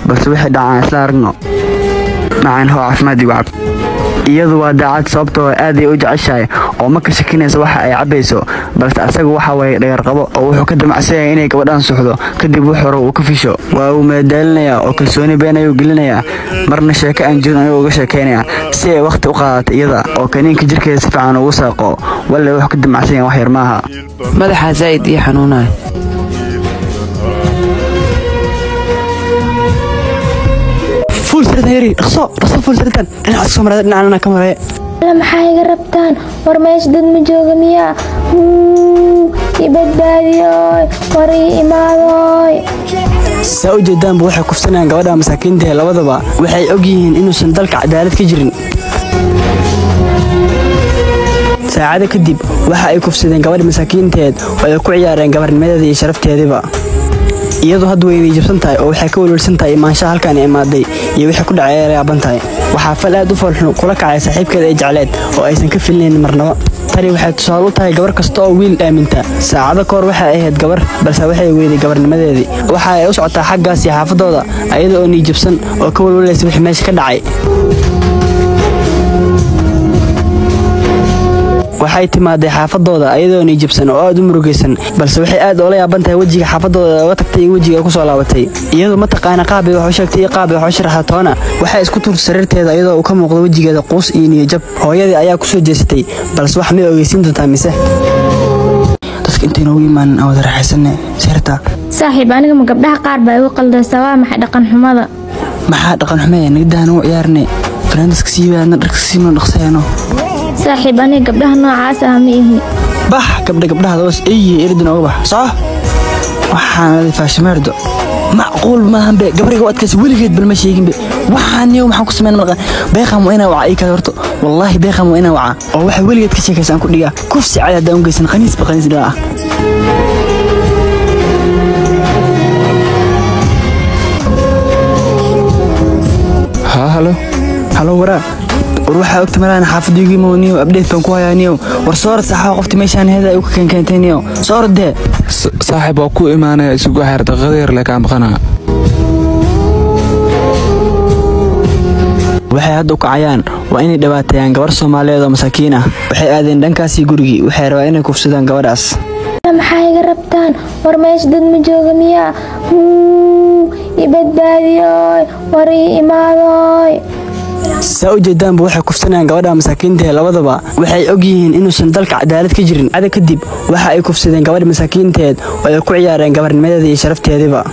بس وحي دعان إسلا رقنو معين هو عفمادي وعب iyadu waa daacad sababtoo aad ay u jeceshahay oo ma ka shakinayso waxa ay cabayso balse asaga waxa way dheer qabo oo wuxuu ka damacsan inay gabadhan suuxdo kadib wuxuu uu ka fisho waa uu meedaalinaya oo kalsooni been ayuu gelinaya marna sheeko aan jirin ayuu uga sheekeynaya si ay waqti u qaadato iyada oo kaniinka jirkeeda si fiican ugu saaqo walla wuxuu ka damacsan wax yar maaha madaxa zaid iyo xanuunay فول سرديري رخصو فول سردان أنا عصو مرة أنا كمرة لما حاجة ربطان ورماش ضد مجوجمية يبدأ وري إمامي سأوجد دام بوحي كفتنا قوادها مساكين ده لوضبا وحي أوجيهن إنه سندلك عدالة كجرين ساعة كدب وحي كفتنا قوادها مساكين تهد ويكو عيارين قبر المدى شرفت هذا iyadu had weynay jabsantahay oo waxay ka walwalsantahay maansha halkaan imaaday iyo wixii ku dhacay yaabantahay waxa fal aad u farxno kula kacay saaxiibkeeda ay jecleed oo aysan ka filnayn marnaba tani waxay tusaale u tahay gabar kasta oo wiil aaminta saacada koor waxa ay ahayd gabar balse waxay weeyday gabarnimadeedii waxa ay u socotaa xaggaas xaafadooda ayada oo niijabsan oo ka walwalaysa wixii meesha ka dhacay waxay timaaday xaafadooda ayadoo niijabsan oo aad u murugaysan balse waxay aad oo la yaaban tahay wajiga xaafadooda oo tagtay wajiga ku soo laabatay iyadoo ma taqaan qaab ay wax sheegtay qaab ay wax sharaxay toona waxay isku tur sariirteeda iyadoo uu ka muuqdo wajigeeda quus iyo niyad hooyadii ayaa ku soo jeestay balse wax ma ogeysin doontaa mise dadka inta inuu iimaan oo raaxaysanay sirta saaxiib aniga ma gabdhaha qaar baa igu qaldaysaa waa maxay dhaqan xumada maxaa dhaqan xumada nigdaan u ciyaarnay fanaandiska siibaana dharka siino dhaqsayno saaxiib aniga gabdhaha noocaas ah ma ihi bah gabdhaha doos ay iridna uga bax soo waxaan faashmeerdo macquul ma hanbe gabriga wadkaas weligeed bal ma sheegin be waxaan iyo maxaan ku sameeyay marqa beeqam ina waca ka horto wallahi beeqam ina waca oo waxa weligeed ka sheekaysan ku dhiga kufsi caada u geysan qaniis dhaa halo wara وروح أكتب ملان حافظ يجي مونيو أبديت بنكوا يا نيو ورصورة صحة وقفت ميشان هذا يمكن كان نيو صورة ده صاحب أكو إيمانه يسوق حيرت غير لك عم قناة waxay hadda u kacayaan waa inay dhawaatayaan gabar Soomaaliyeed oo masaakiin ah waxay aadeen dhankaasi gurigi waxay rabaan inay kufsadaan gabadhaas maxay iga rabtaan warmeesh dad ma joogamiya ibadbaadiyo wari imaaday سأوجد دام بوحي كفتنا قوادها مساكين ده لوضبا وحي أوجيهن إنه سندلك عدالة كجرين هذا كدب وحي كفتنا قوادها مساكين تهد ويكو عيارين قبر المدى شرفت هذا